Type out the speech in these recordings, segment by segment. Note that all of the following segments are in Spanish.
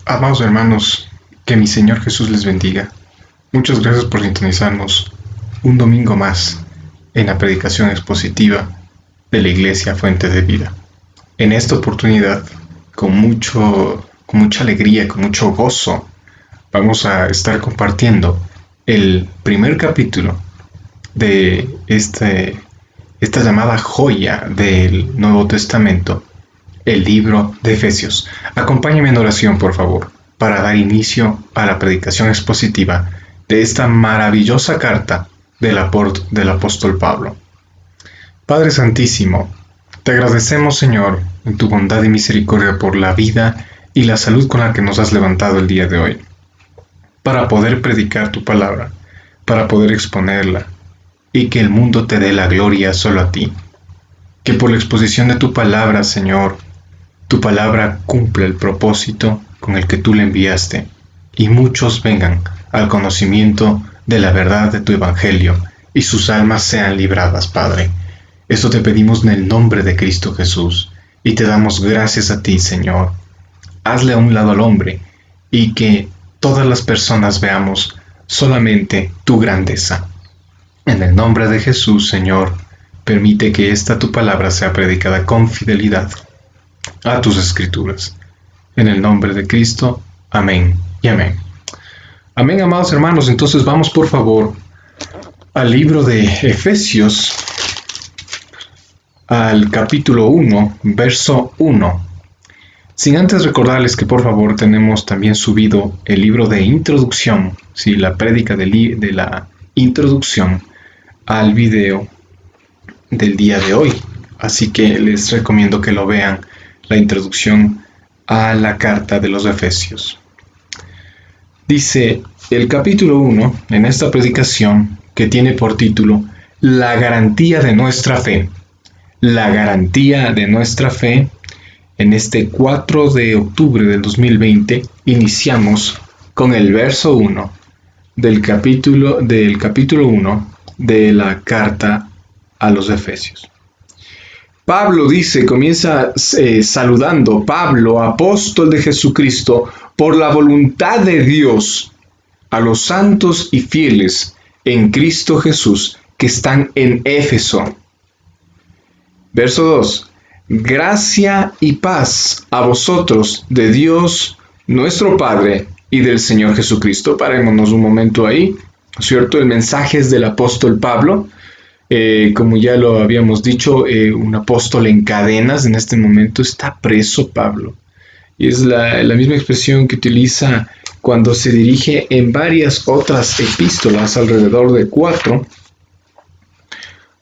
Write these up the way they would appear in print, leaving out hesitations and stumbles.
Amados hermanos, que mi Señor Jesús les bendiga. Muchas gracias por sintonizarnos un domingo más en la predicación expositiva de la Iglesia Fuente de Vida. En esta oportunidad, con mucha alegría, con mucho gozo, vamos a estar compartiendo el primer capítulo de esta llamada joya del Nuevo Testamento, el libro de Efesios. Acompáñenme en oración, por favor, para dar inicio a la predicación expositiva de esta maravillosa carta del apóstol Pablo. Padre Santísimo, te agradecemos, Señor, en tu bondad y misericordia por la vida y la salud con la que nos has levantado el día de hoy, para poder predicar tu palabra, para poder exponerla, y que el mundo te dé la gloria solo a ti. Que por la exposición de tu palabra, Señor, tu palabra cumpla el propósito con el que tú la enviaste, y muchos vengan al conocimiento de la verdad de tu evangelio, y sus almas sean libradas, Padre. Esto te pedimos en el nombre de Cristo Jesús, y te damos gracias a ti, Señor. Hazle a un lado al hombre, y que todas las personas veamos solamente tu grandeza. En el nombre de Jesús, Señor, permite que esta tu palabra sea predicada con fidelidad a tus escrituras. En el nombre de Cristo, amén y amén. Amén, amados hermanos. Entonces vamos, por favor, al libro de Efesios, al capítulo 1, verso 1. Sin antes recordarles que, por favor, tenemos también subido el libro de introducción, ¿sí? La prédica de la introducción al video del día de hoy. Así que les recomiendo que lo vean, la introducción a la carta de los Efesios. Dice el capítulo 1 en esta predicación, que tiene por título La garantía de nuestra fe. La garantía de nuestra fe. En este 4 de octubre del 2020 iniciamos con el verso 1 del capítulo 1 de la carta a los Efesios. Pablo comienza saludando: Pablo, apóstol de Jesucristo, por la voluntad de Dios, a los santos y fieles en Cristo Jesús que están en Éfeso. Verso 2. Gracia y paz a vosotros de Dios nuestro Padre y del Señor Jesucristo. Parémonos un momento ahí, ¿cierto? El mensaje es del apóstol Pablo. Como ya lo habíamos dicho, un apóstol en cadenas. En este momento está preso Pablo. Y es la misma expresión que utiliza cuando se dirige en varias otras epístolas, alrededor de 4.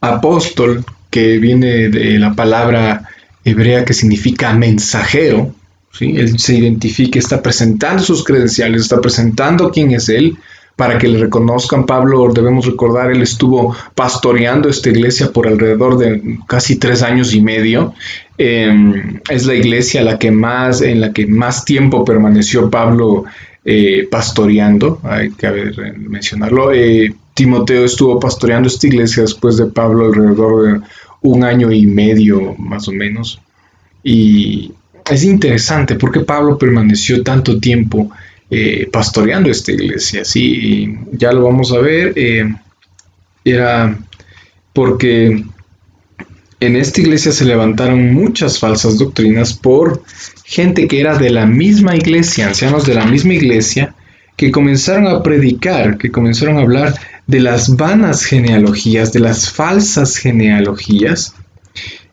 Apóstol, que viene de la palabra hebrea que significa mensajero, ¿sí? Él se identifica, está presentando sus credenciales, está presentando quién es él, para que le reconozcan. Pablo, debemos recordar, él estuvo pastoreando esta iglesia por alrededor de casi 3 años y medio. Es la iglesia en la que más tiempo permaneció Pablo pastoreando, hay que mencionarlo. Timoteo estuvo pastoreando esta iglesia después de Pablo alrededor de 1 año y medio, más o menos. Y es interesante porque Pablo permaneció tanto tiempo pastoreando esta iglesia, ¿sí? Y ya lo vamos a ver. Era porque en esta iglesia se levantaron muchas falsas doctrinas por gente que era de la misma iglesia, ancianos de la misma iglesia, que comenzaron a predicar, que comenzaron a hablar de las vanas genealogías, de las falsas genealogías,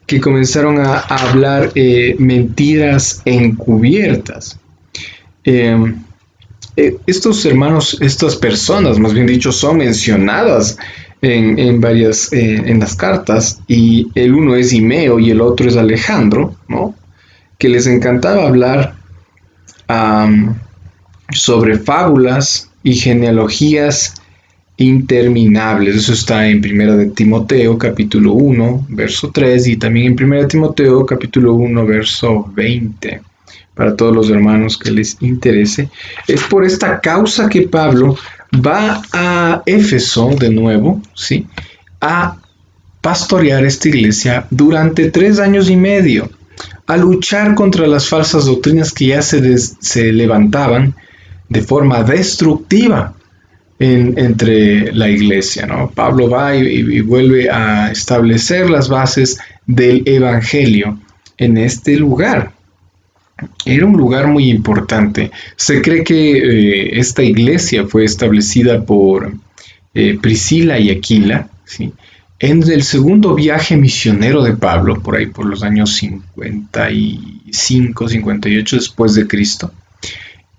que comenzaron a hablar mentiras encubiertas. Estos hermanos, estas personas, más bien dicho, son mencionadas en las cartas, y el uno es Imeo y el otro es Alejandro, ¿no? Que les encantaba hablar sobre fábulas y genealogías interminables. Eso está en 1 de Timoteo, capítulo 1, verso 3, y también en 1 de Timoteo, capítulo 1, verso 20. Para todos los hermanos que les interese. Es por esta causa que Pablo va a Éfeso de nuevo, ¿sí? A pastorear esta iglesia durante 3 años y medio. a luchar contra las falsas doctrinas que ya se levantaban de forma destructiva entre la iglesia, ¿no? Pablo va y vuelve a establecer las bases del evangelio en este lugar. Era un lugar muy importante. Se cree que esta iglesia fue establecida por Priscila y Aquila, ¿sí? En el segundo viaje misionero de Pablo, por ahí por los años 55, 58 después de Cristo.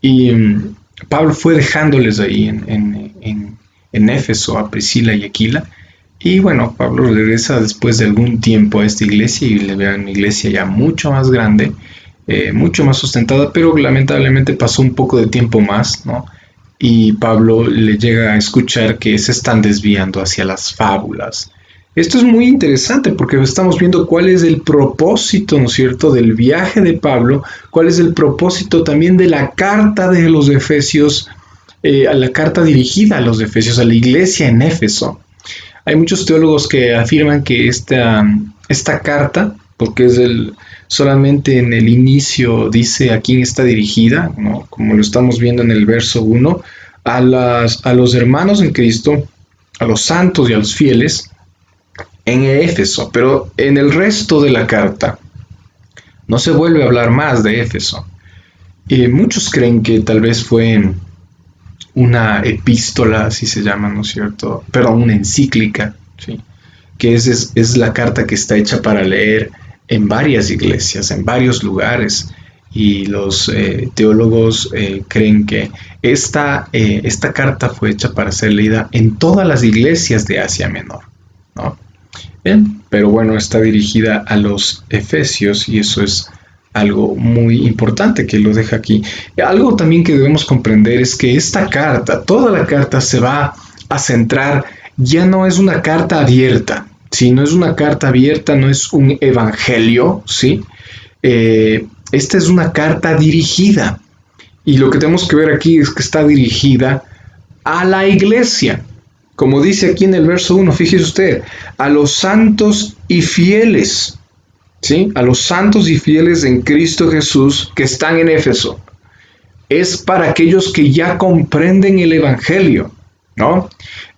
Y Pablo fue dejándoles ahí en Éfeso a Priscila y Aquila. Y bueno, Pablo regresa después de algún tiempo a esta iglesia y le ve a una iglesia ya mucho más grande, mucho más sustentada, pero lamentablemente pasó un poco de tiempo más, ¿no? Y Pablo le llega a escuchar que se están desviando hacia las fábulas. Esto es muy interesante porque estamos viendo cuál es el propósito, ¿no es cierto?, del viaje de Pablo, cuál es el propósito también de la carta de los Efesios, a la carta dirigida a los Efesios, a la iglesia en Éfeso. Hay muchos teólogos que afirman que esta carta, porque solamente en el inicio dice a quién está dirigida, ¿no? Como lo estamos viendo en el verso 1, a los hermanos en Cristo, a los santos y a los fieles en Éfeso, pero en el resto de la carta no se vuelve a hablar más de Éfeso. Muchos creen que tal vez fue una epístola, así se llama, ¿no es cierto? Pero una encíclica, ¿sí? Que es la carta que está hecha para leer en varias iglesias, en varios lugares, y los teólogos creen que esta carta fue hecha para ser leída en todas las iglesias de Asia Menor, ¿no? Bien, pero bueno, está dirigida a los efesios y eso es algo muy importante que lo deja aquí. Algo también que debemos comprender es que esta carta, toda la carta se va a centrar, ya no es una carta abierta, ¿sí? No es una carta abierta, no es un evangelio, ¿sí? Esta es una carta dirigida. Y lo que tenemos que ver aquí es que está dirigida a la iglesia. Como dice aquí en el verso 1, fíjese usted, a los santos y fieles, ¿sí? A los santos y fieles en Cristo Jesús que están en Éfeso. Es para aquellos que ya comprenden el evangelio, ¿no?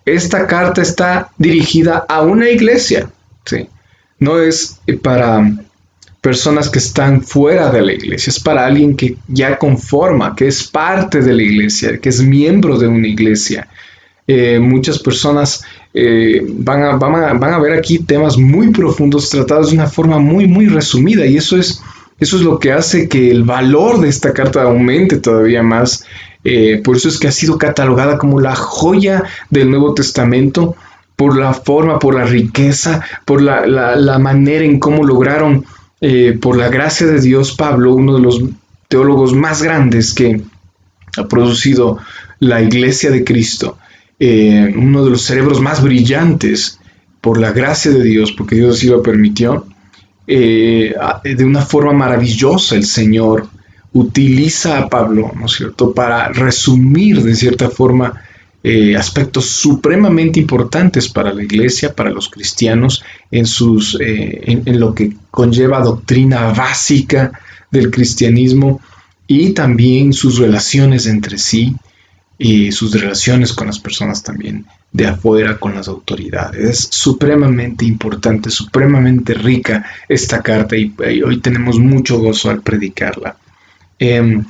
Esta carta está dirigida a una iglesia, ¿sí? No es para personas que están fuera de la iglesia, es para alguien que ya conforma, que es parte de la iglesia, que es miembro de una iglesia. Muchas personas van a ver aquí temas muy profundos tratados de una forma muy, muy resumida, y eso es lo que hace que el valor de esta carta aumente todavía más. Por eso es que ha sido catalogada como la joya del Nuevo Testamento, por la forma, por la riqueza, por la manera en cómo lograron, por la gracia de Dios, Pablo, uno de los teólogos más grandes que ha producido la Iglesia de Cristo, uno de los cerebros más brillantes, por la gracia de Dios, porque Dios así lo permitió, de una forma maravillosa el Señor utiliza a Pablo, ¿no es cierto?, para resumir de cierta forma aspectos supremamente importantes para la iglesia, para los cristianos, en lo que conlleva doctrina básica del cristianismo y también sus relaciones entre sí y sus relaciones con las personas también de afuera, con las autoridades. Es supremamente importante, supremamente rica esta carta y hoy tenemos mucho gozo al predicarla. El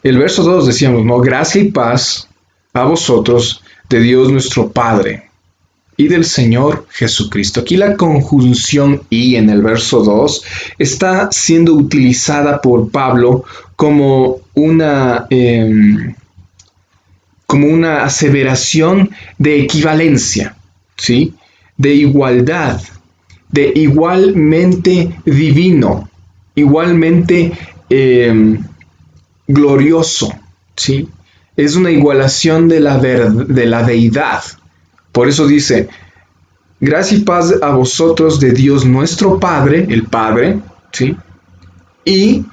verso 2 decíamos, ¿no? Gracia y paz a vosotros de Dios nuestro Padre y del Señor Jesucristo. Aquí la conjunción y en el verso 2 está siendo utilizada por Pablo como una aseveración de equivalencia, ¿sí? De igualdad, de igualmente divino, igualmente glorioso, ¿sí? Es una igualación de la deidad. Por eso dice, gracia y paz a vosotros de Dios nuestro Padre, el Padre, ¿sí? Y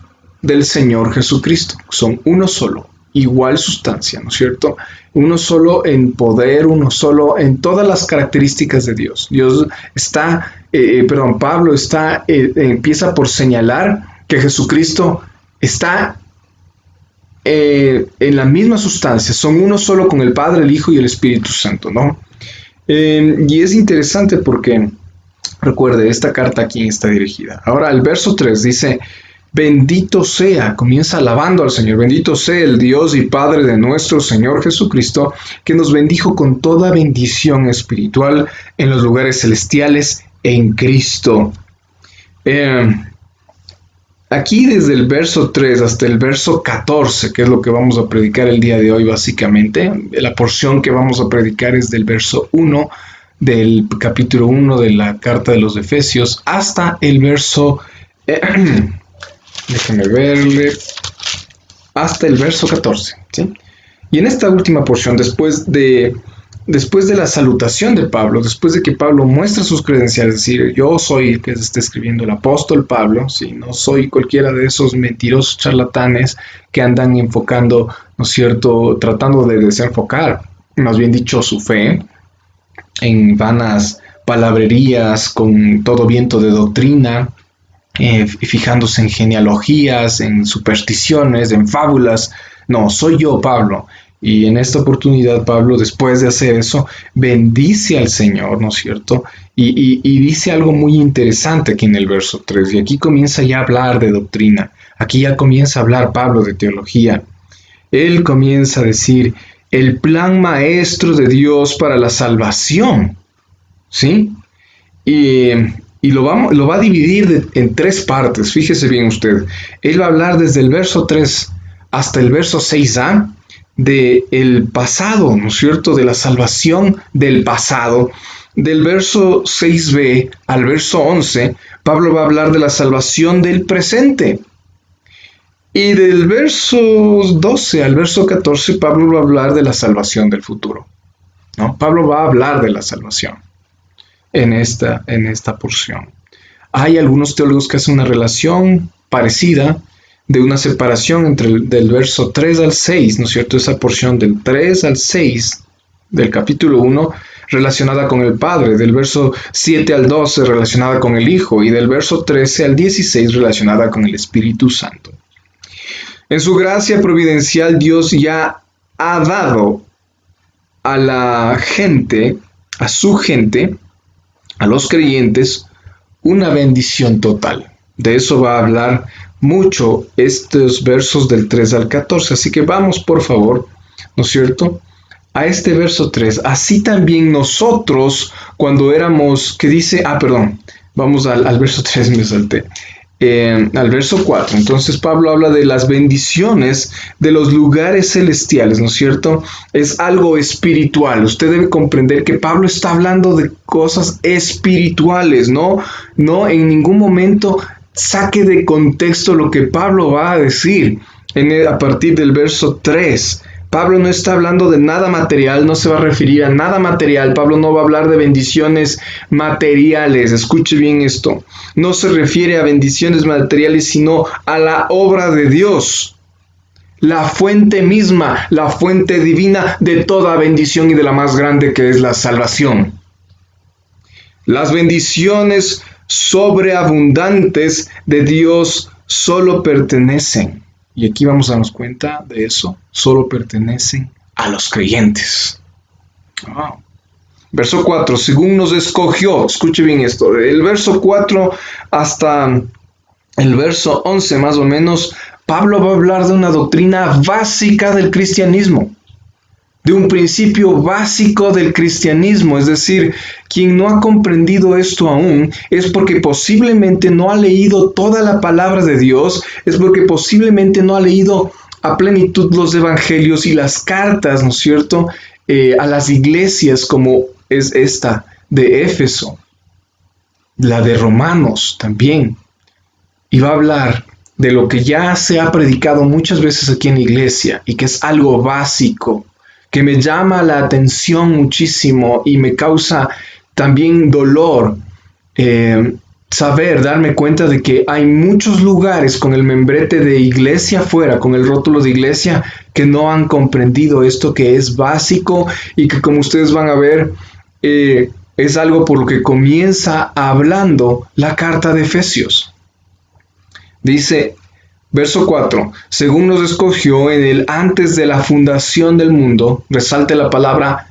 del Señor Jesucristo. Son uno solo, igual sustancia, ¿no es cierto? Uno solo en poder, uno solo en todas las características de Dios. Dios está Pablo empieza por señalar que Jesucristo está en la misma sustancia, son uno solo con el Padre, el Hijo y el Espíritu Santo, ¿no? Y es interesante porque, recuerde, esta carta a quién está dirigida. Ahora, el verso 3 dice, bendito sea, comienza alabando al Señor, bendito sea el Dios y Padre de nuestro Señor Jesucristo, que nos bendijo con toda bendición espiritual en los lugares celestiales en Cristo. Aquí desde el verso 3 hasta el verso 14, que es lo que vamos a predicar el día de hoy básicamente, la porción que vamos a predicar es del verso 1 del capítulo 1 de la carta de los Efesios hasta el verso, déjenme verle, hasta el verso 14, ¿sí? Y en esta última porción, después de la salutación de Pablo, después de que Pablo muestra sus credenciales, es decir, yo soy el que está escribiendo, el apóstol Pablo, ¿sí? No soy cualquiera de esos mentirosos charlatanes que andan enfocando, ¿no es cierto?, tratando de desenfocar, más bien dicho, su fe en vanas palabrerías con todo viento de doctrina, fijándose en genealogías, en supersticiones, en fábulas. No, soy yo, Pablo. Y en esta oportunidad Pablo, después de hacer eso, bendice al Señor, ¿no es cierto? Y dice algo muy interesante aquí en el verso 3. Y aquí comienza ya a hablar de doctrina. Aquí ya comienza a hablar Pablo de teología. Él comienza a decir el plan maestro de Dios para la salvación, ¿sí? Y lo va a dividir en tres partes. Fíjese bien usted. Él va a hablar desde el verso 3 hasta el verso 6a, del pasado, ¿no es cierto?, de la salvación del pasado. Del verso 6b al verso 11, Pablo va a hablar de la salvación del presente. Y del verso 12 al verso 14, Pablo va a hablar de la salvación del futuro, ¿no? Pablo va a hablar de la salvación en esta porción. Hay algunos teólogos que hacen una relación parecida de una separación del verso 3 al 6, ¿no es cierto? Esa porción del 3 al 6 del capítulo 1 relacionada con el Padre, del verso 7 al 12 relacionada con el Hijo y del verso 13 al 16 relacionada con el Espíritu Santo. En su gracia providencial, Dios ya ha dado a la gente, a su gente, a los creyentes, una bendición total. De eso va a hablar mucho estos versos del 3 al 14. Así que vamos, por favor, ¿no es cierto?, a este verso 3. Así también nosotros, cuando éramos, que dice, vamos al verso 3, me salté. Al verso 4. Entonces Pablo habla de las bendiciones de los lugares celestiales, ¿no es cierto? Es algo espiritual. Usted debe comprender que Pablo está hablando de cosas espirituales, ¿no? No en ningún momento saque de contexto lo que Pablo va a decir a partir del verso 3. Pablo no está hablando de nada material, no se va a referir a nada material. Pablo no va a hablar de bendiciones materiales. Escuche bien esto. No se refiere a bendiciones materiales, sino a la obra de Dios. La fuente misma, la fuente divina de toda bendición y de la más grande, que es la salvación. Las bendiciones sobreabundantes de Dios solo pertenecen, y aquí vamos a darnos cuenta de eso, solo pertenecen a los creyentes. Verso 4, según nos escogió, escuche bien esto, del verso 4 hasta el verso 11 más o menos, Pablo va a hablar de una doctrina básica del cristianismo, de un principio básico del cristianismo. Es decir, quien no ha comprendido esto aún es porque posiblemente no ha leído toda la palabra de Dios, es porque posiblemente no ha leído a plenitud los evangelios y las cartas, ¿no es cierto?, a las iglesias, como es esta de Éfeso, la de Romanos también. Y va a hablar de lo que ya se ha predicado muchas veces aquí en la iglesia y que es algo básico, que me llama la atención muchísimo y me causa también dolor darme cuenta de que hay muchos lugares con el membrete de iglesia afuera, con el rótulo de iglesia, que no han comprendido esto que es básico y que, como ustedes van a ver, es algo por lo que comienza hablando la carta de Efesios. Dice, verso 4, según nos escogió en él antes de la fundación del mundo, resalte la palabra,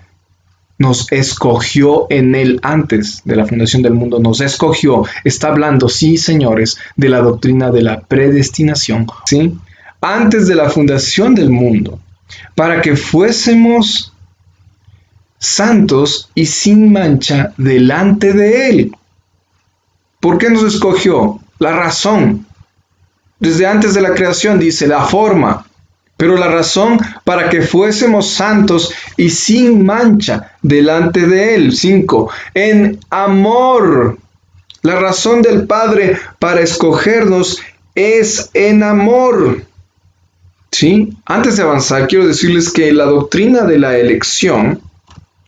nos escogió en él antes de la fundación del mundo, nos escogió, está hablando, sí señores, de la doctrina de la predestinación, ¿sí? Antes de la fundación del mundo, para que fuésemos santos y sin mancha delante de él. ¿Por qué nos escogió? La razón. Desde antes de la creación dice la forma, pero la razón para que fuésemos santos y sin mancha delante de él. 5. En amor. La razón del Padre para escogernos es en amor. ¿Sí? Antes de avanzar, quiero decirles que la doctrina de la elección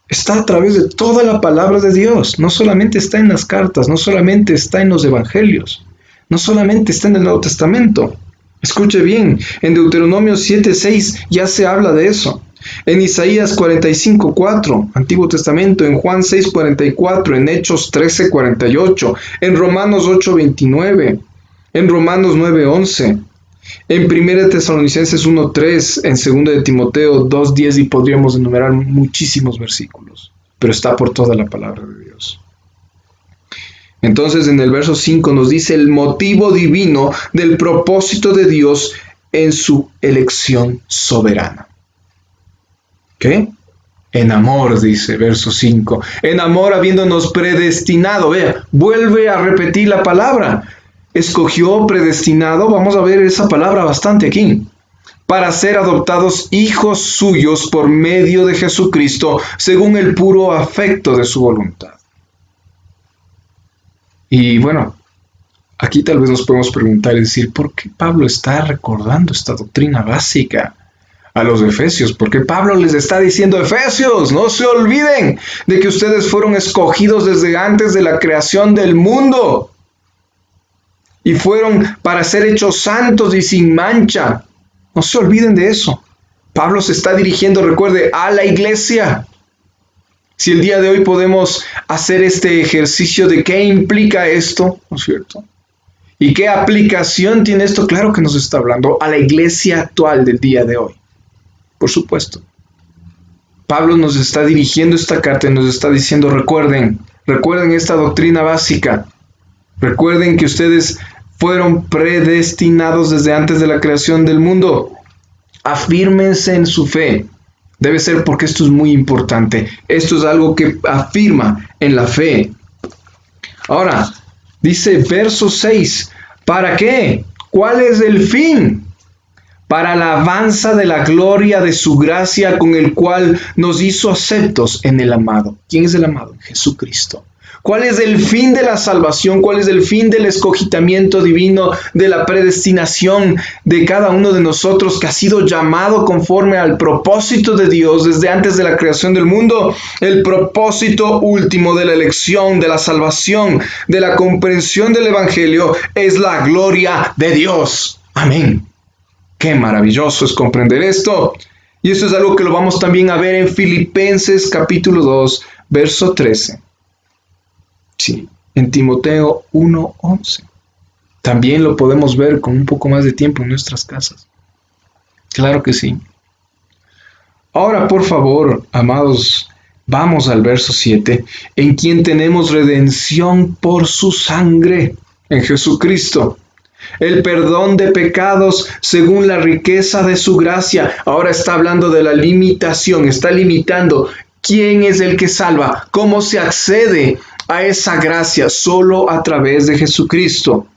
está a través de toda la palabra de Dios. No solamente está en las cartas, no solamente está en los evangelios, no solamente está en el Nuevo Testamento. Escuche bien, en Deuteronomio 7:6 ya se habla de eso. En Isaías 45:4, Antiguo Testamento, en Juan 6:44, en Hechos 13:48, en Romanos 8:29, en Romanos 9:11, en 1 Tesalonicenses 1:3, en 2 de Timoteo 2:10 y podríamos enumerar muchísimos versículos, pero está por toda la palabra de Dios. Entonces en el verso 5 nos dice el motivo divino del propósito de Dios en su elección soberana. ¿Qué? En amor, dice verso 5. En amor habiéndonos predestinado. Vea, vuelve a repetir la palabra. Escogió, predestinado. Vamos a ver esa palabra bastante aquí. Para ser adoptados hijos suyos por medio de Jesucristo, según el puro afecto de su voluntad. Y bueno, aquí tal vez nos podemos preguntar y decir, ¿por qué Pablo está recordando esta doctrina básica a los efesios? ¿Por qué Pablo les está diciendo, Efesios, no se olviden de que ustedes fueron escogidos desde antes de la creación del mundo y fueron para ser hechos santos y sin mancha? No se olviden de eso. Pablo se está dirigiendo, recuerde, a la iglesia. Si el día de hoy podemos hacer este ejercicio de qué implica esto, ¿no es cierto? ¿Y qué aplicación tiene esto? Claro que nos está hablando a la iglesia actual del día de hoy. Por supuesto. Pablo nos está dirigiendo esta carta y nos está diciendo, recuerden esta doctrina básica. Recuerden que ustedes fueron predestinados desde antes de la creación del mundo. Afírmense en su fe. Debe ser porque esto es muy importante. Esto es algo que afirma en la fe. Ahora, dice verso 6. ¿Para qué? ¿Cuál es el fin? Para la alabanza de la gloria de su gracia con el cual nos hizo aceptos en el amado. ¿Quién es el amado? Jesucristo. ¿Cuál es el fin de la salvación? ¿Cuál es el fin del escogimiento divino, de la predestinación de cada uno de nosotros que ha sido llamado conforme al propósito de Dios desde antes de la creación del mundo? El propósito último de la elección, de la salvación, de la comprensión del Evangelio es la gloria de Dios. Amén. Qué maravilloso es comprender esto. Y esto es algo que lo vamos también a ver en Filipenses capítulo 2, verso 13. Sí, en Timoteo 1:11. También lo podemos ver con un poco más de tiempo en nuestras casas. Claro que sí. Ahora, por favor, amados, vamos al verso 7, en quien tenemos redención por su sangre, en Jesucristo. El perdón de pecados según la riqueza de su gracia. Ahora está hablando de la limitación, está limitando. ¿Quién es el que salva? ¿Cómo se accede a esa gracia? Solo a través de Jesucristo.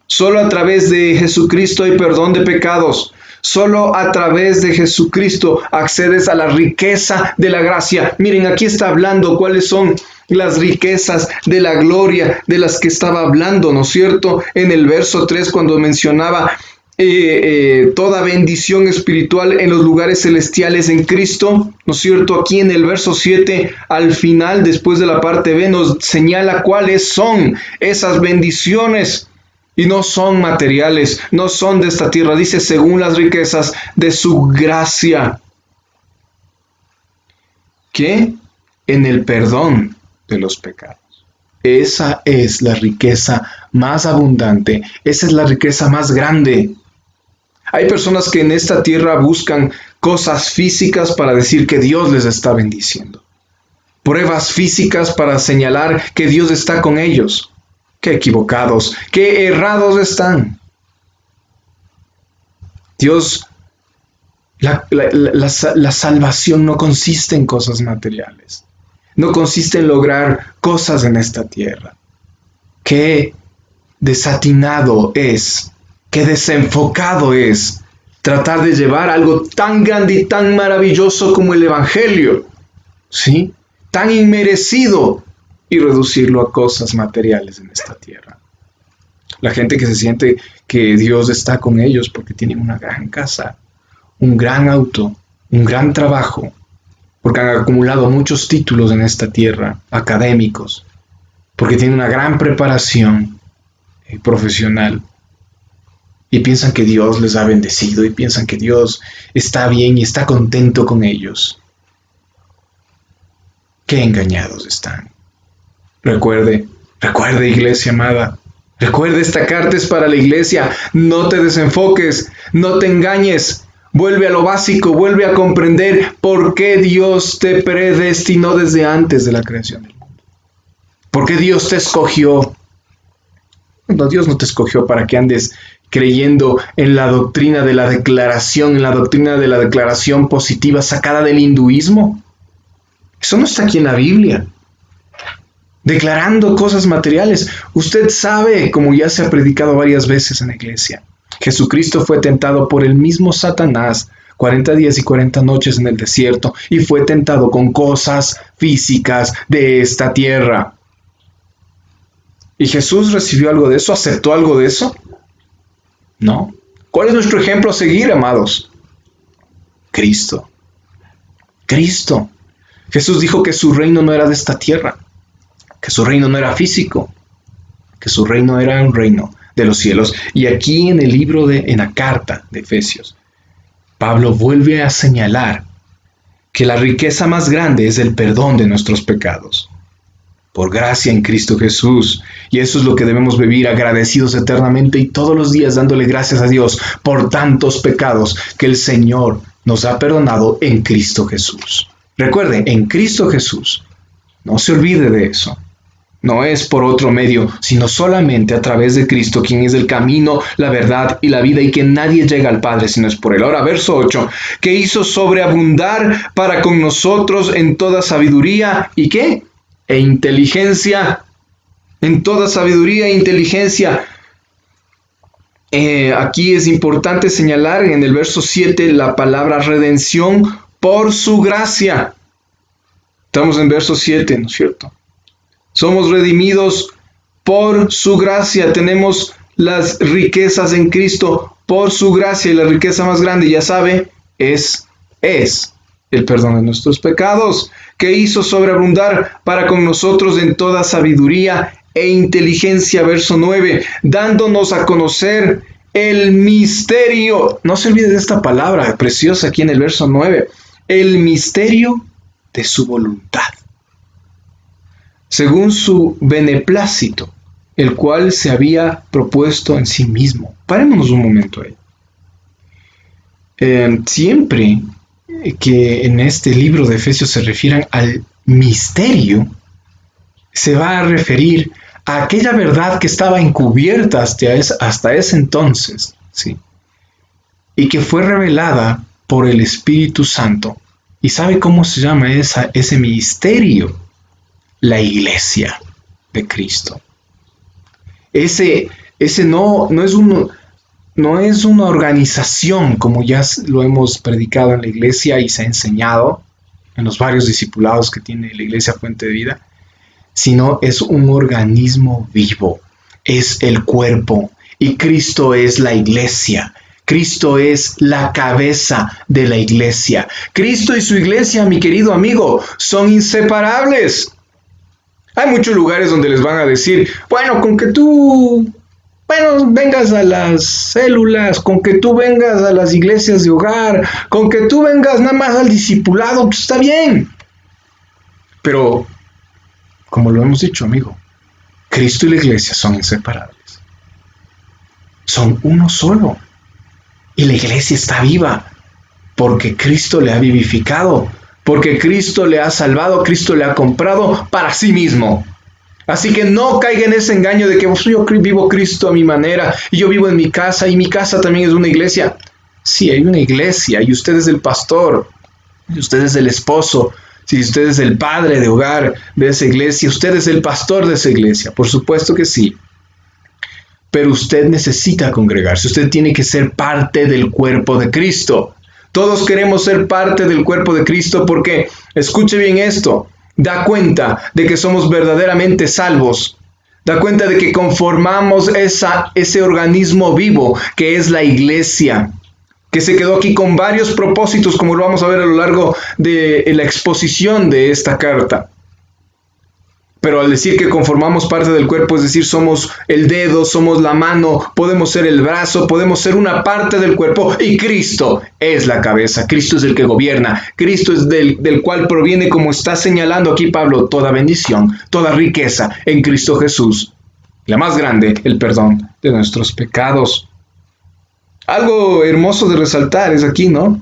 Solo a través de Jesucristo hay perdón de pecados. Solo a través de Jesucristo accedes a la riqueza de la gracia. Miren, aquí está hablando cuáles son las riquezas de la gloria de las que estaba hablando, ¿no es cierto? En el verso 3, cuando mencionaba toda bendición espiritual en los lugares celestiales en Cristo, ¿no es cierto? Aquí en el verso 7, al final, después de la parte B, nos señala cuáles son esas bendiciones. Y no son materiales, no son de esta tierra. Dice, según las riquezas de su gracia. ¿Qué? En el perdón de los pecados. Esa es la riqueza más abundante, esa es la riqueza más grande. Hay personas que en esta tierra buscan cosas físicas para decir que Dios les está bendiciendo. Pruebas físicas para señalar que Dios está con ellos. Qué equivocados, qué errados están. Dios, la salvación no consiste en cosas materiales. No consiste en lograr cosas en esta tierra. Qué desatinado es, qué desenfocado es tratar de llevar algo tan grande y tan maravilloso como el Evangelio, ¿sí? Tan inmerecido, y reducirlo a cosas materiales en esta tierra. La gente que se siente que Dios está con ellos porque tienen una gran casa, un gran auto, un gran trabajo, porque han acumulado muchos títulos en esta tierra, académicos, porque tienen una gran preparación profesional, y piensan que Dios les ha bendecido, y piensan que Dios está bien y está contento con ellos. Qué engañados están. Recuerde, iglesia amada, recuerde, esta carta es para la iglesia. No te desenfoques, no te engañes. Vuelve a lo básico, vuelve a comprender por qué Dios te predestinó desde antes de la creación del mundo. ¿Por qué Dios te escogió? No, Dios no te escogió para que andes creyendo en la doctrina de la declaración, en la doctrina de la declaración positiva sacada del hinduismo. Eso no está aquí en la Biblia. Declarando cosas materiales. Usted sabe, como ya se ha predicado varias veces en la iglesia, Jesucristo fue tentado por el mismo Satanás 40 días y 40 noches en el desierto, y fue tentado con cosas físicas de esta tierra. ¿Y Jesús recibió algo de eso? ¿Aceptó algo de eso? No. ¿Cuál es nuestro ejemplo a seguir, amados? Cristo. Cristo. Jesús dijo que su reino no era de esta tierra, que su reino no era físico, que su reino era un reino de los cielos. Y aquí en el libro en la carta de Efesios, Pablo vuelve a señalar que la riqueza más grande es el perdón de nuestros pecados, por gracia en Cristo Jesús. Y eso es lo que debemos vivir, agradecidos eternamente y todos los días dándole gracias a Dios por tantos pecados que el Señor nos ha perdonado en Cristo Jesús. Recuerde, en Cristo Jesús. No se olvide de eso. No es por otro medio, sino solamente a través de Cristo, quien es el camino, la verdad y la vida, y que nadie llega al Padre sino es por Él. Ahora, verso 8, que hizo sobreabundar para con nosotros en toda sabiduría, ¿y qué? E inteligencia, en toda sabiduría e inteligencia. Aquí es importante señalar en el verso 7 la palabra redención por su gracia. Estamos en verso 7, ¿no es cierto? Somos redimidos por su gracia. Tenemos las riquezas en Cristo por su gracia. Y la riqueza más grande, ya sabe, es el perdón de nuestros pecados, que hizo sobreabundar para con nosotros en toda sabiduría e inteligencia. Verso 9, dándonos a conocer el misterio. No se olvide de esta palabra preciosa aquí en el verso 9. El misterio de su voluntad, según su beneplácito, el cual se había propuesto en sí mismo. Parémonos un momento ahí. Siempre que en este libro de Efesios se refieran al misterio, se va a referir a aquella verdad que estaba encubierta hasta ese entonces, ¿sí? Y que fue revelada por el Espíritu Santo. ¿Y sabe cómo se llama ese misterio? La iglesia de Cristo. Ese no es una organización, como ya lo hemos predicado en la iglesia y se ha enseñado en los varios discipulados que tiene la iglesia Fuente de Vida, sino es un organismo vivo, es el cuerpo, y Cristo es la iglesia. Cristo es la cabeza de la iglesia. Cristo y su iglesia, mi querido amigo, son inseparables. Hay muchos lugares donde les van a decir, bueno, con que tú vengas a las células, con que tú vengas a las iglesias de hogar, con que tú vengas nada más al discipulado, pues está bien. Pero como lo hemos dicho, amigo, Cristo y la iglesia son inseparables. Son uno solo. Y la iglesia está viva porque Cristo le ha vivificado, porque Cristo le ha salvado, Cristo le ha comprado para sí mismo. Así que no caiga en ese engaño de que yo vivo Cristo a mi manera y yo vivo en mi casa y mi casa también es una iglesia. Sí, hay una iglesia y usted es el pastor, y usted es el esposo, si usted es el padre de hogar de esa iglesia, usted es el pastor de esa iglesia, por supuesto que sí. Pero usted necesita congregarse, usted tiene que ser parte del cuerpo de Cristo. Todos queremos ser parte del cuerpo de Cristo porque, escuche bien esto, da cuenta de que somos verdaderamente salvos. Da cuenta de que conformamos ese organismo vivo que es la iglesia, que se quedó aquí con varios propósitos, como lo vamos a ver a lo largo de la exposición de esta carta. Pero al decir que conformamos parte del cuerpo, es decir, somos el dedo, somos la mano, podemos ser el brazo, podemos ser una parte del cuerpo, y Cristo es la cabeza, Cristo es el que gobierna, Cristo es del cual proviene, como está señalando aquí Pablo, toda bendición, toda riqueza en Cristo Jesús. La más grande, el perdón de nuestros pecados. Algo hermoso de resaltar es aquí, ¿no?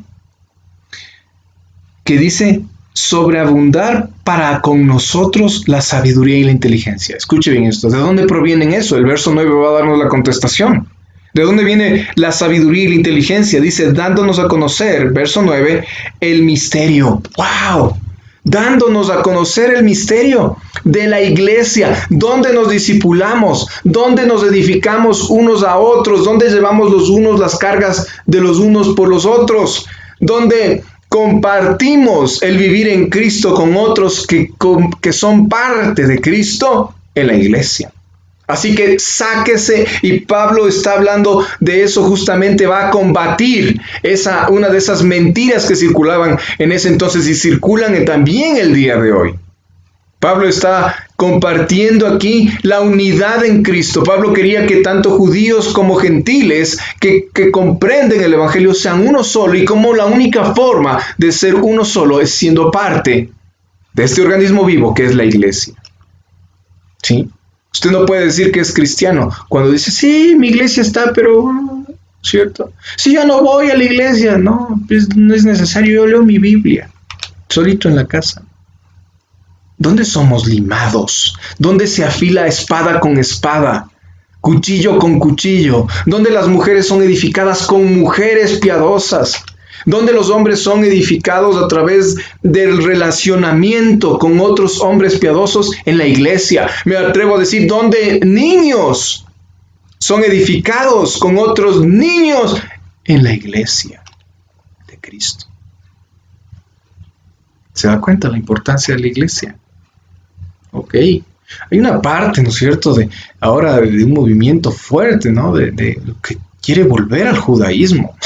Que dice, sobreabundar para con nosotros la sabiduría y la inteligencia. Escuche bien esto. ¿De dónde provienen eso? El verso 9 va a darnos la contestación. ¿De dónde viene la sabiduría y la inteligencia? Dice, dándonos a conocer, verso 9, el misterio. ¡Wow! Dándonos a conocer el misterio de la iglesia, donde nos discipulamos, donde nos edificamos unos a otros, donde llevamos los unos las cargas de los unos por los otros, donde compartimos el vivir en Cristo con otros que son parte de Cristo en la iglesia. Así que sáquese, y Pablo está hablando de eso, justamente va a combatir una de esas mentiras que circulaban en ese entonces y circulan también el día de hoy. Pablo está compartiendo aquí la unidad en Cristo. Pablo quería que tanto judíos como gentiles que comprenden el Evangelio sean uno solo, y como la única forma de ser uno solo es siendo parte de este organismo vivo que es la iglesia. ¿Sí? Usted no puede decir que es cristiano cuando dice, sí, mi iglesia está, pero, ¿cierto? Sí, yo no voy a la iglesia. No, pues no es necesario, yo leo mi Biblia, solito en la casa. ¿Dónde somos limados? ¿Dónde se afila espada con espada? Cuchillo con cuchillo. ¿Dónde las mujeres son edificadas con mujeres piadosas? ¿Dónde los hombres son edificados a través del relacionamiento con otros hombres piadosos? En la iglesia. Me atrevo a decir, ¿dónde niños son edificados con otros niños? En la iglesia de Cristo. ¿Se da cuenta la importancia de la iglesia? Ok. Hay una parte, ¿no es cierto?, de un movimiento fuerte, ¿no?, de lo que quiere volver al judaísmo,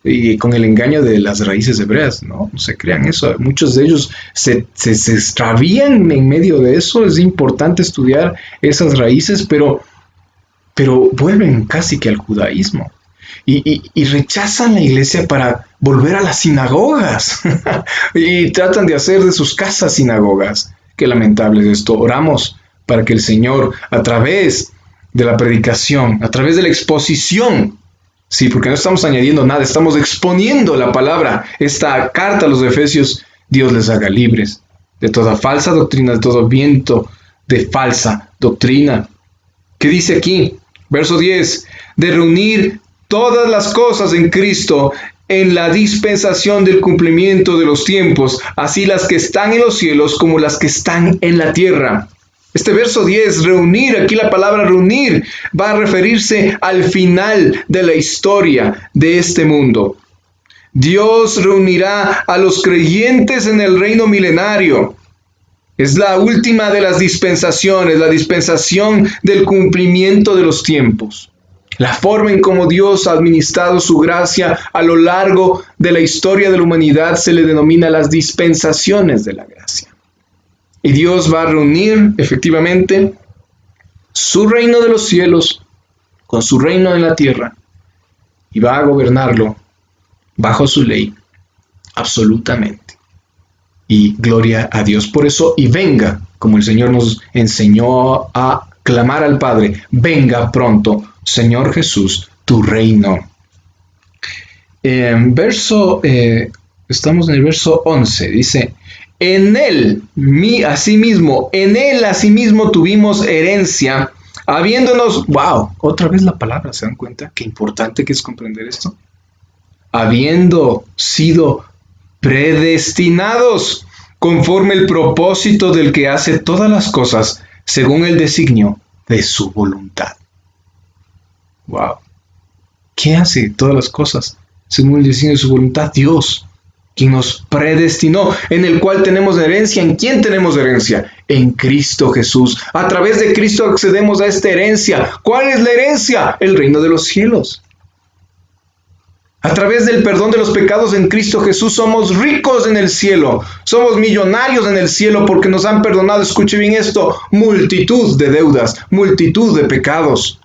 y con el engaño de las raíces hebreas, ¿no? No se crean eso. Muchos de ellos se extravían en medio de eso. Es importante estudiar esas raíces, pero vuelven casi que al judaísmo. Y rechazan la iglesia para volver a las sinagogas. Y tratan de hacer de sus casas sinagogas. Qué lamentable es esto. Oramos para que el Señor, a través de la predicación, a través de la exposición, sí, porque no estamos añadiendo nada, estamos exponiendo la palabra, esta carta a los Efesios, Dios les haga libres de toda falsa doctrina, de todo viento de falsa doctrina. ¿Qué dice aquí? Verso 10, de reunir todas las cosas en Cristo en la dispensación del cumplimiento de los tiempos, así las que están en los cielos como las que están en la tierra. Este verso 10, reunir, aquí la palabra reunir va a referirse al final de la historia de este mundo. Dios reunirá a los creyentes en el reino milenario. Es la última de las dispensaciones, la dispensación del cumplimiento de los tiempos. La forma en cómo Dios ha administrado su gracia a lo largo de la historia de la humanidad se le denomina las dispensaciones de la gracia. Y Dios va a reunir efectivamente su reino de los cielos con su reino en la tierra y va a gobernarlo bajo su ley absolutamente. Y gloria a Dios por eso, y venga como el Señor nos enseñó a clamar al Padre: venga pronto, Señor Jesús, tu reino. Estamos en el verso 11, dice: en él asimismo tuvimos herencia, habiéndonos, wow, otra vez la palabra, ¿se dan cuenta? Qué importante que es comprender esto. Habiendo sido predestinados conforme el propósito del que hace todas las cosas según el designio de su voluntad. Wow. ¿Qué hace todas las cosas según el designio de su voluntad? Dios, quien nos predestinó, en el cual tenemos herencia. ¿En quién tenemos herencia? En Cristo Jesús. A través de Cristo accedemos a esta herencia. ¿Cuál es la herencia? El reino de los cielos. A través del perdón de los pecados en Cristo Jesús somos ricos en el cielo. Somos millonarios en el cielo porque nos han perdonado, escuche bien esto, multitud de deudas, multitud de pecados.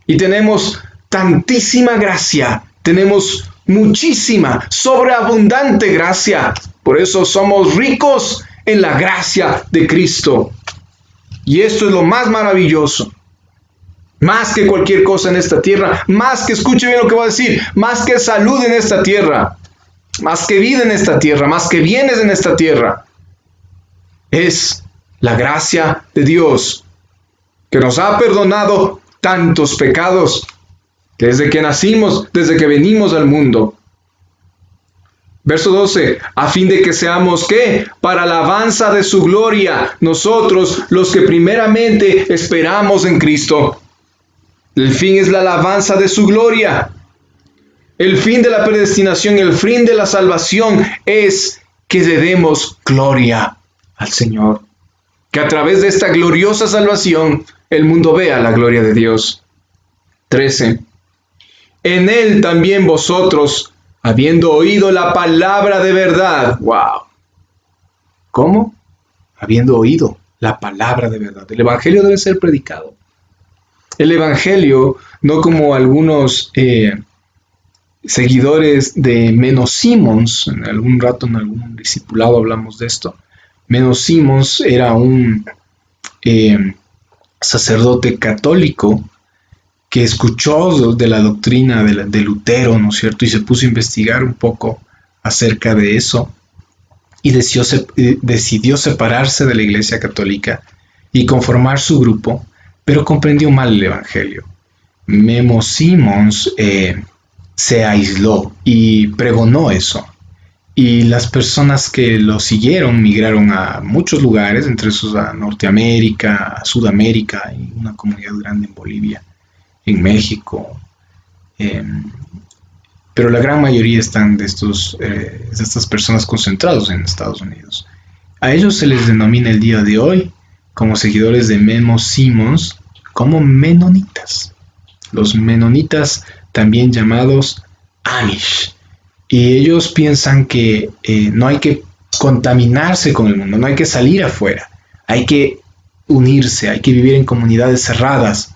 Y tenemos tantísima gracia, tenemos muchísima, sobreabundante gracia. Por eso somos ricos en la gracia de Cristo. Y esto es lo más maravilloso. Más que cualquier cosa en esta tierra, más que, escuche bien lo que voy a decir, más que salud en esta tierra, más que vida en esta tierra, más que bienes en esta tierra, es la gracia de Dios, que nos ha perdonado tantos pecados, desde que nacimos, desde que venimos al mundo. Verso 12, a fin de que seamos, ¿qué? Para alabanza de su gloria, nosotros los que primeramente esperamos en Cristo. El fin es la alabanza de su gloria. El fin de la predestinación, el fin de la salvación es que le demos gloria al Señor. Que a través de esta gloriosa salvación el mundo vea la gloria de Dios. 13. En él también vosotros, habiendo oído la palabra de verdad. ¡Wow! ¿Cómo? Habiendo oído la palabra de verdad. El evangelio debe ser predicado. El evangelio, no como algunos seguidores de Menno Simons, en algún rato en algún discipulado hablamos de esto. Menno Simons era un sacerdote católico que escuchó de la doctrina de Lutero, ¿no es cierto? Y se puso a investigar un poco acerca de eso y decidió separarse de la Iglesia Católica y conformar su grupo, pero comprendió mal el evangelio. Menno Simons se aisló y pregonó eso. Y las personas que lo siguieron migraron a muchos lugares, entre esos a Norteamérica, a Sudamérica y una comunidad grande en Bolivia, en México. Pero la gran mayoría están de estas personas concentrados en Estados Unidos. A ellos se les denomina el día de hoy, como seguidores de Menno Simons, como menonitas. Los menonitas, también llamados Amish. Y ellos piensan que no hay que contaminarse con el mundo, no hay que salir afuera, hay que unirse, hay que vivir en comunidades cerradas.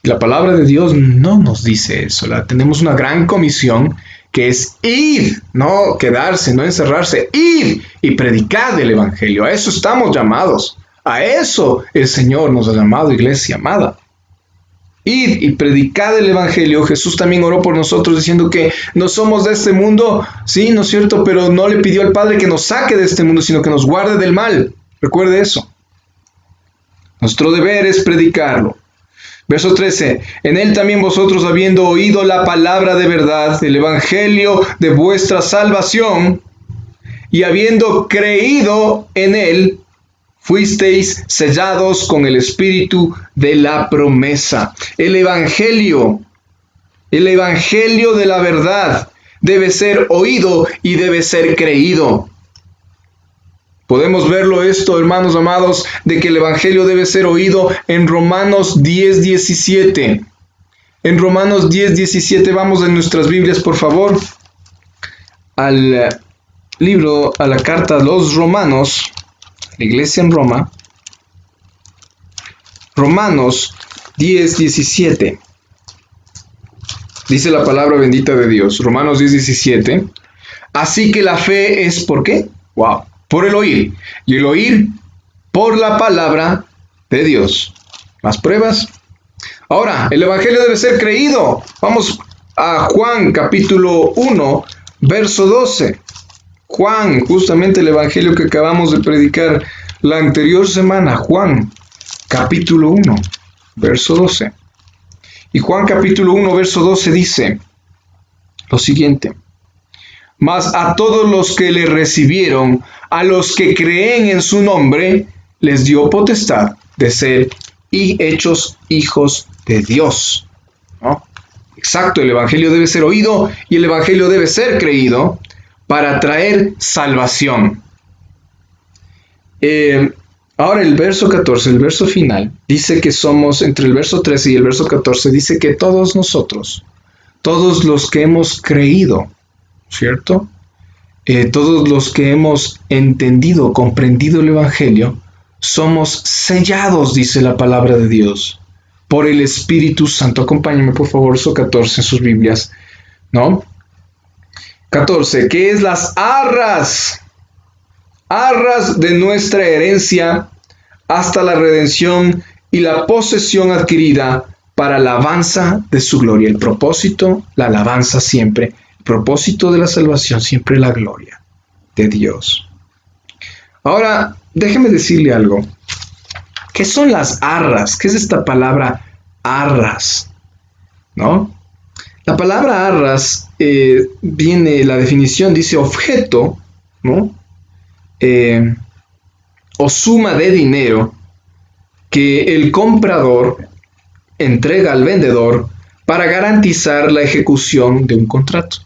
La palabra de Dios no nos dice eso. Tenemos una gran comisión que es ir, no quedarse, no encerrarse, ir y predicar el evangelio. A eso estamos llamados. A eso el Señor nos ha llamado, iglesia amada. Id y predicad el evangelio. Jesús también oró por nosotros diciendo que no somos de este mundo, sí, ¿no es cierto? Pero no le pidió al Padre que nos saque de este mundo, sino que nos guarde del mal. Recuerde eso. Nuestro deber es predicarlo. Verso 13. En él también vosotros, habiendo oído la palabra de verdad, el evangelio de vuestra salvación, y habiendo creído en él, fuisteis sellados con el espíritu de la promesa. El evangelio de la verdad debe ser oído y debe ser creído. Podemos verlo esto, hermanos amados, de que el evangelio debe ser oído en Romanos 10:17. En Romanos 10:17, vamos en nuestras Biblias, por favor, a la carta a los Romanos, la iglesia en Roma. Romanos 10:17. Dice la palabra bendita de Dios. Romanos 10:17. Así que la fe es, ¿por qué? Wow. Por el oír. Y el oír por la palabra de Dios. ¿Más pruebas? Ahora, el Evangelio debe ser creído. Vamos a Juan capítulo 1, verso 12. Juan, justamente el Evangelio que acabamos de predicar la anterior semana. Juan capítulo 1, verso 12. Y Juan capítulo 1, verso 12 dice lo siguiente: mas a todos los que le recibieron, a los que creen en su nombre, les dio potestad de ser y hechos hijos de Dios. ¿No? Exacto, el Evangelio debe ser oído y el Evangelio debe ser creído para traer salvación. Ahora el verso 14, el verso final, dice que somos, entre el verso 13 y el verso 14, dice que todos nosotros, todos los que hemos creído, ¿cierto? Todos los que hemos entendido, comprendido el Evangelio, somos sellados, dice la palabra de Dios, por el Espíritu Santo. Acompáñenme, por favor, verso 14 en sus Biblias, ¿no? 14, que es las arras de nuestra herencia hasta la redención y la posesión adquirida para la alabanza de su gloria. El propósito, la alabanza siempre. El propósito de la salvación siempre, la gloria de Dios. Ahora, déjeme decirle algo. ¿Qué son las arras? ¿Qué es esta palabra arras? ¿No? La palabra arras viene, la definición dice objeto, ¿no? O suma de dinero que el comprador entrega al vendedor para garantizar la ejecución de un contrato.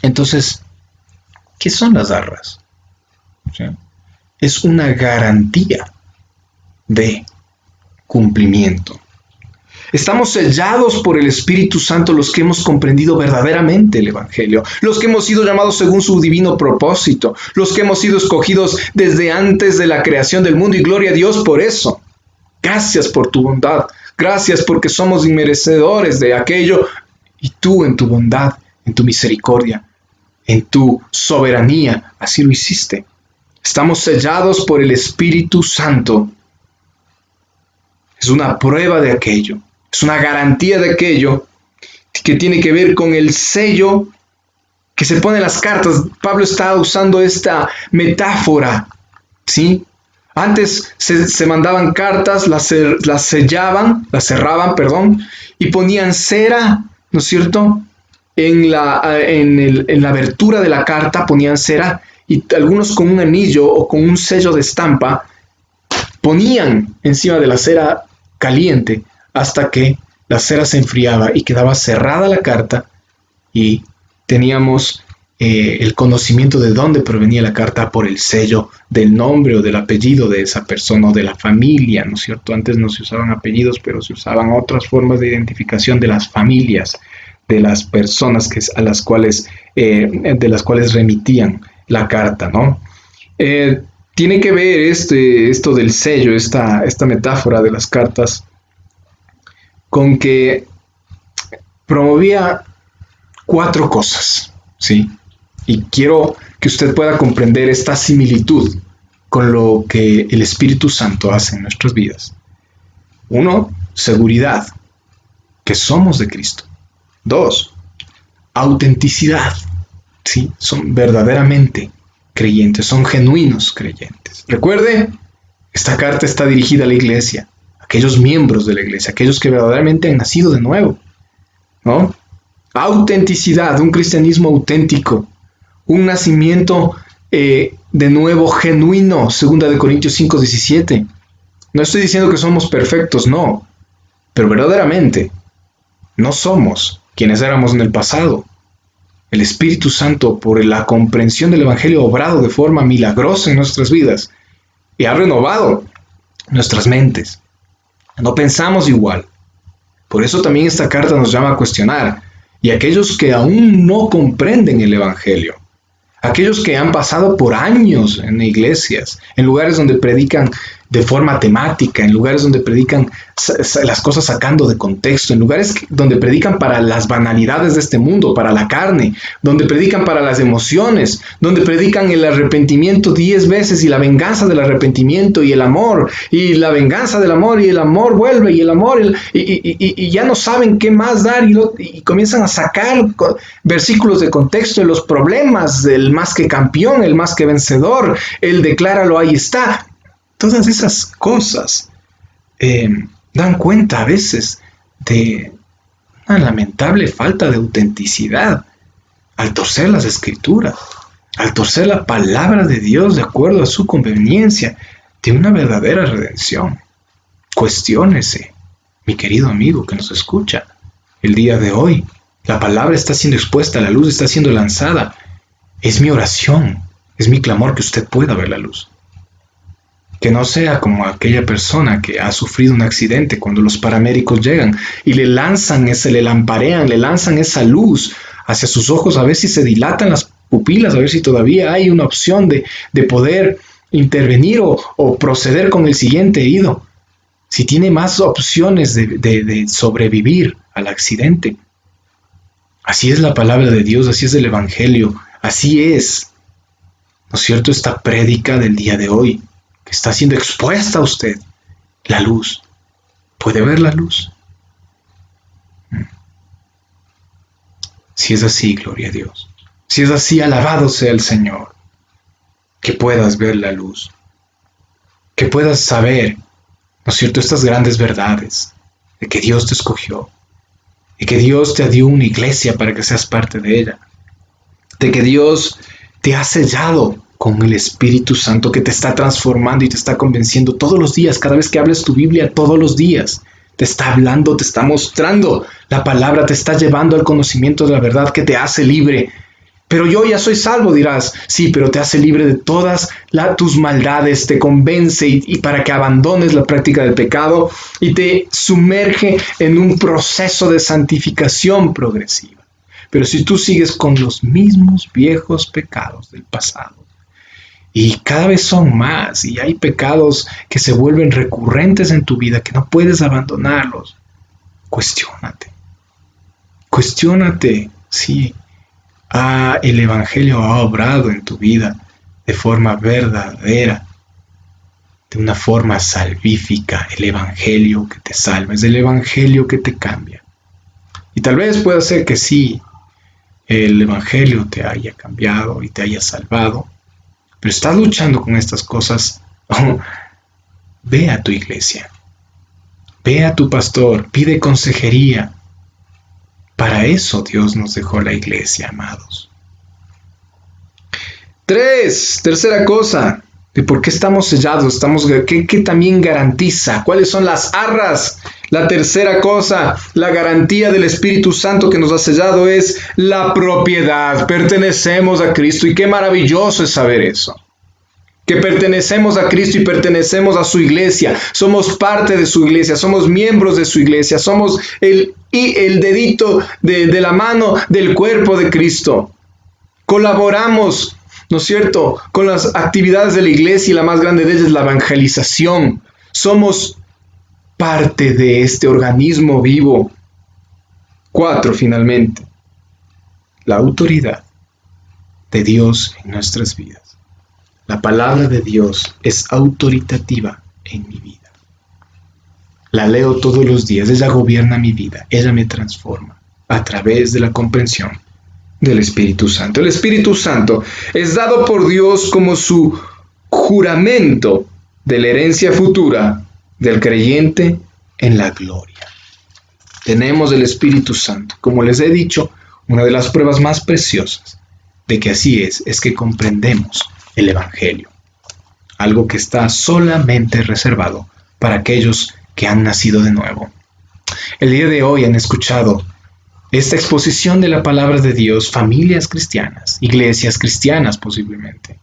Entonces, ¿qué son las arras? O sea, es una garantía de cumplimiento. Estamos sellados por el Espíritu Santo los que hemos comprendido verdaderamente el Evangelio, los que hemos sido llamados según su divino propósito, los que hemos sido escogidos desde antes de la creación del mundo, y gloria a Dios por eso. Gracias por tu bondad, gracias porque somos inmerecedores de aquello, y tú en tu bondad, en tu misericordia, en tu soberanía, así lo hiciste. Estamos sellados por el Espíritu Santo. Es una prueba de aquello. Es una garantía de aquello que tiene que ver con el sello que se pone en las cartas. Pablo está usando esta metáfora, ¿sí? Antes se mandaban cartas, las cerraban, y ponían cera, ¿no es cierto? En la abertura de la carta ponían cera, y algunos con un anillo o con un sello de estampa ponían encima de la cera caliente hasta que la cera se enfriaba y quedaba cerrada la carta, y teníamos el conocimiento de dónde provenía la carta por el sello del nombre o del apellido de esa persona o de la familia, ¿no es cierto? Antes no se usaban apellidos, pero se usaban otras formas de identificación de las familias, de las personas de las cuales remitían la carta, ¿no? Tiene que ver esto del sello, esta metáfora de las cartas, con que promovía 4 cosas, ¿sí? Y quiero que usted pueda comprender esta similitud con lo que el Espíritu Santo hace en nuestras vidas. 1, seguridad, que somos de Cristo. 2, autenticidad, ¿sí? Son verdaderamente creyentes, son genuinos creyentes. Recuerde, esta carta está dirigida a la iglesia, a aquellos miembros de la iglesia, aquellos que verdaderamente han nacido de nuevo, ¿no? Autenticidad, un cristianismo auténtico, un nacimiento de nuevo genuino, 2 Corintios 5:17. No estoy diciendo que somos perfectos, no, pero verdaderamente no somos quienes éramos en el pasado. El Espíritu Santo, por la comprensión del Evangelio, ha obrado de forma milagrosa en nuestras vidas y ha renovado nuestras mentes. No pensamos igual. Por eso también esta carta nos llama a cuestionar. Y aquellos que aún no comprenden el Evangelio, aquellos que han pasado por años en iglesias, en lugares donde predican de forma temática, en lugares donde predican las cosas sacando de contexto, en lugares donde predican para las banalidades de este mundo, para la carne, donde predican para las emociones, donde predican el arrepentimiento 10 veces y la venganza del arrepentimiento y el amor, y la venganza del amor y el amor vuelve y el amor, y ya no saben qué más dar y comienzan a sacar versículos de contexto de los problemas, del más que campeón, el más que vencedor, el decláralo, ahí está. Todas esas cosas dan cuenta a veces de una lamentable falta de autenticidad al torcer las escrituras, al torcer la palabra de Dios de acuerdo a su conveniencia de una verdadera redención. Cuestiónese, mi querido amigo que nos escucha, el día de hoy. La palabra está siendo expuesta, la luz está siendo lanzada. Es mi oración, es mi clamor que usted pueda ver la luz. Que no sea como aquella persona que ha sufrido un accidente cuando los paramédicos llegan y le lamparean, le lanzan esa luz hacia sus ojos a ver si se dilatan las pupilas, a ver si todavía hay una opción de poder intervenir o proceder con el siguiente herido. Si tiene más opciones de sobrevivir al accidente. Así es la palabra de Dios, así es el Evangelio, así es, ¿no es cierto?, esta prédica del día de hoy, que está siendo expuesta a usted, la luz. ¿Puede ver la luz? Si es así, gloria a Dios. Si es así, alabado sea el Señor. Que puedas ver la luz. Que puedas saber, ¿no es cierto?, estas grandes verdades de que Dios te escogió. Y que Dios te dio una iglesia para que seas parte de ella. De que Dios te ha sellado con el Espíritu Santo que te está transformando y te está convenciendo todos los días. Cada vez que hables tu Biblia, todos los días. Te está hablando, te está mostrando la palabra, te está llevando al conocimiento de la verdad que te hace libre. Pero yo ya soy salvo, dirás. Sí, pero te hace libre de todas tus maldades, te convence y para que abandones la práctica del pecado y te sumerge en un proceso de santificación progresiva. Pero si tú sigues con los mismos viejos pecados del pasado, y cada vez son más, y hay pecados que se vuelven recurrentes en tu vida, que no puedes abandonarlos, cuestiónate. Cuestiónate, sí. El Evangelio ha obrado en tu vida de forma verdadera, de una forma salvífica. El Evangelio que te salva, es el Evangelio que te cambia. Y tal vez pueda ser que sí, el Evangelio te haya cambiado y te haya salvado, pero estás luchando con estas cosas. Ve a tu iglesia, ve a tu pastor, pide consejería. Para eso Dios nos dejó la iglesia, amados. Tercera cosa, de por qué estamos sellados, ¿qué también garantiza? ¿Cuáles son las arras? La tercera cosa, la garantía del Espíritu Santo que nos ha sellado es la propiedad. Pertenecemos a Cristo y qué maravilloso es saber eso. Que pertenecemos a Cristo y pertenecemos a su iglesia, somos parte de su iglesia, somos miembros de su iglesia, somos el dedito de la mano del cuerpo de Cristo. Colaboramos, ¿no es cierto?, con las actividades de la iglesia y la más grande de ellas es la evangelización. Somos parte de este organismo vivo. 4, finalmente, la autoridad de Dios en nuestras vidas. La palabra de Dios es autoritativa en mi vida. La leo todos los días, ella gobierna mi vida, ella me transforma a través de la comprensión del Espíritu Santo. El Espíritu Santo es dado por Dios como su juramento de la herencia futura del creyente en la gloria. Tenemos el Espíritu Santo. Como les he dicho, una de las pruebas más preciosas de que así es que comprendemos el Evangelio, algo que está solamente reservado para aquellos que han nacido de nuevo. El día de hoy han escuchado esta exposición de la palabra de Dios, familias cristianas, iglesias cristianas posiblemente,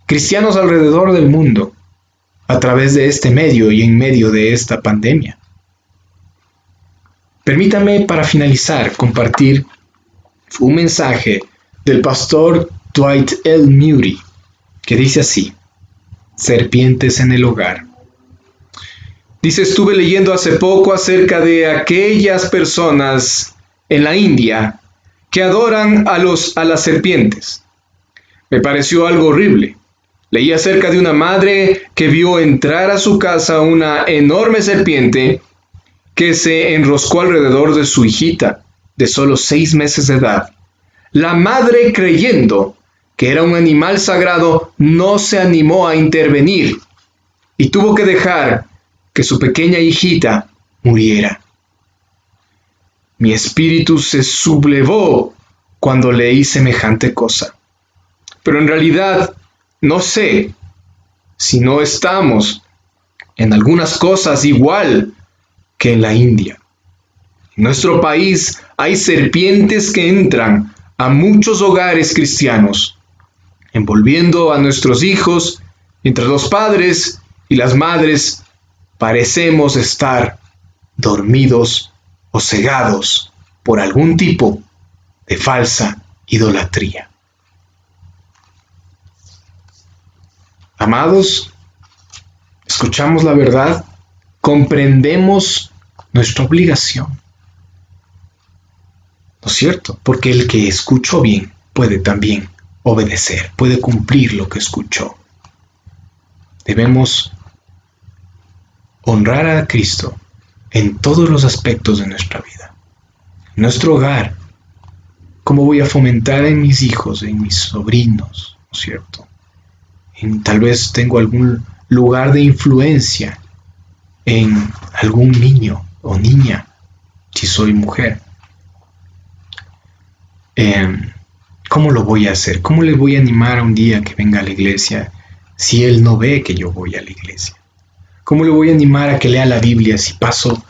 cristianos alrededor del mundo, a través de este medio y en medio de esta pandemia. Permítame para finalizar compartir un mensaje del pastor Dwight L. Moody, que dice así: serpientes en el hogar Dice, estuve leyendo hace poco acerca de aquellas personas en la India que adoran a las serpientes. Me pareció algo horrible. Leí acerca de una madre que vio entrar a su casa una enorme serpiente que se enroscó alrededor de su hijita de solo 6 meses de edad. La madre, creyendo que era un animal sagrado, no se animó a intervenir y tuvo que dejar que su pequeña hijita muriera. Mi espíritu se sublevó cuando leí semejante cosa. Pero en realidad no sé si no estamos en algunas cosas igual que en la India. En nuestro país hay serpientes que entran a muchos hogares cristianos, envolviendo a nuestros hijos, mientras los padres y las madres parecemos estar dormidos o cegados por algún tipo de falsa idolatría. Amados, escuchamos la verdad, comprendemos nuestra obligación. ¿No es cierto? Porque el que escuchó bien puede también obedecer, puede cumplir lo que escuchó. Debemos honrar a Cristo en todos los aspectos de nuestra vida. En nuestro hogar, ¿cómo voy a fomentar en mis hijos, en mis sobrinos? ¿No es cierto? Tal vez tengo algún lugar de influencia en algún niño o niña, si soy mujer. ¿Cómo lo voy a hacer? ¿Cómo le voy a animar a un día que venga a la iglesia si él no ve que yo voy a la iglesia? ¿Cómo le voy a animar a que lea la Biblia si paso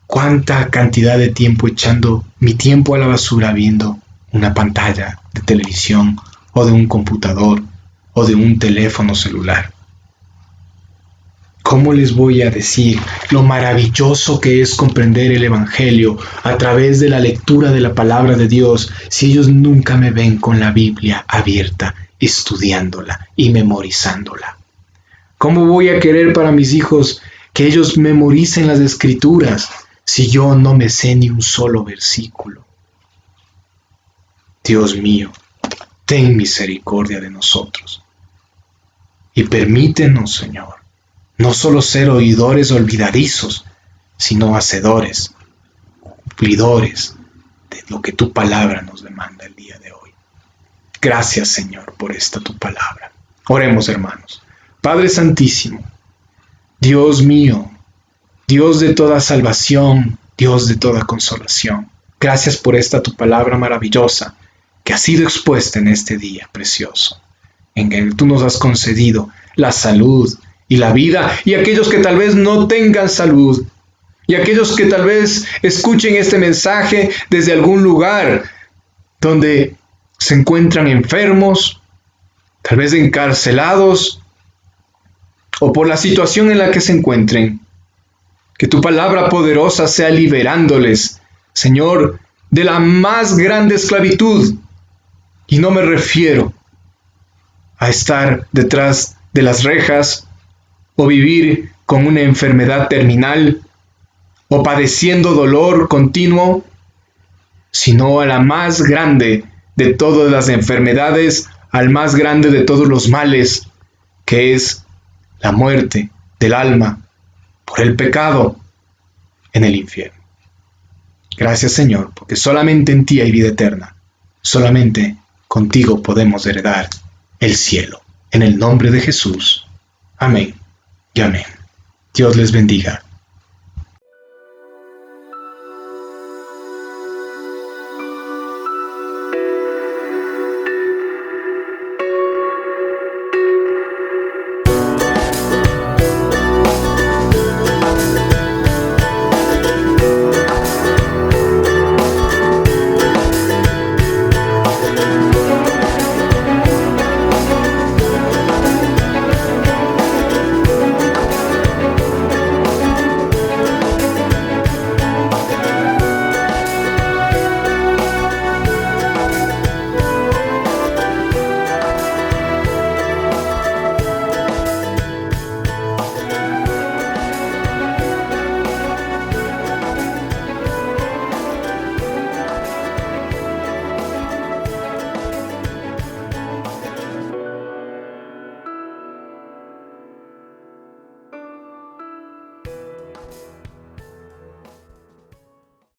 cuánta cantidad de tiempo echando mi tiempo a la basura viendo una pantalla de televisión o de un computador o de un teléfono celular? ¿Cómo les voy a decir lo maravilloso que es comprender el Evangelio a través de la lectura de la palabra de Dios si ellos nunca me ven con la Biblia abierta, estudiándola y memorizándola? ¿Cómo voy a querer para mis hijos que ellos memoricen las Escrituras si yo no me sé ni un solo versículo? Dios mío, ten misericordia de nosotros y permítenos, Señor, no solo ser oidores olvidadizos, sino hacedores, cumplidores de lo que tu palabra nos demanda el día de hoy. Gracias, Señor, por esta tu palabra. Oremos, hermanos. Padre Santísimo, Dios mío, Dios de toda salvación, Dios de toda consolación, gracias por esta tu palabra maravillosa que ha sido expuesta en este día precioso, en que tú nos has concedido la salud y la vida, y aquellos que tal vez no tengan salud, y aquellos que tal vez escuchen este mensaje desde algún lugar donde se encuentran enfermos, tal vez encarcelados, o por la situación en la que se encuentren, que tu palabra poderosa sea liberándoles, Señor, de la más grande esclavitud. Y no me refiero a estar detrás de las rejas o vivir con una enfermedad terminal o padeciendo dolor continuo, sino a la más grande de todas las enfermedades, al más grande de todos los males, que es la muerte del alma por el pecado en el infierno. Gracias, Señor, porque solamente en ti hay vida eterna, solamente contigo podemos heredar el cielo. En el nombre de Jesús. Amén y amén. Dios les bendiga.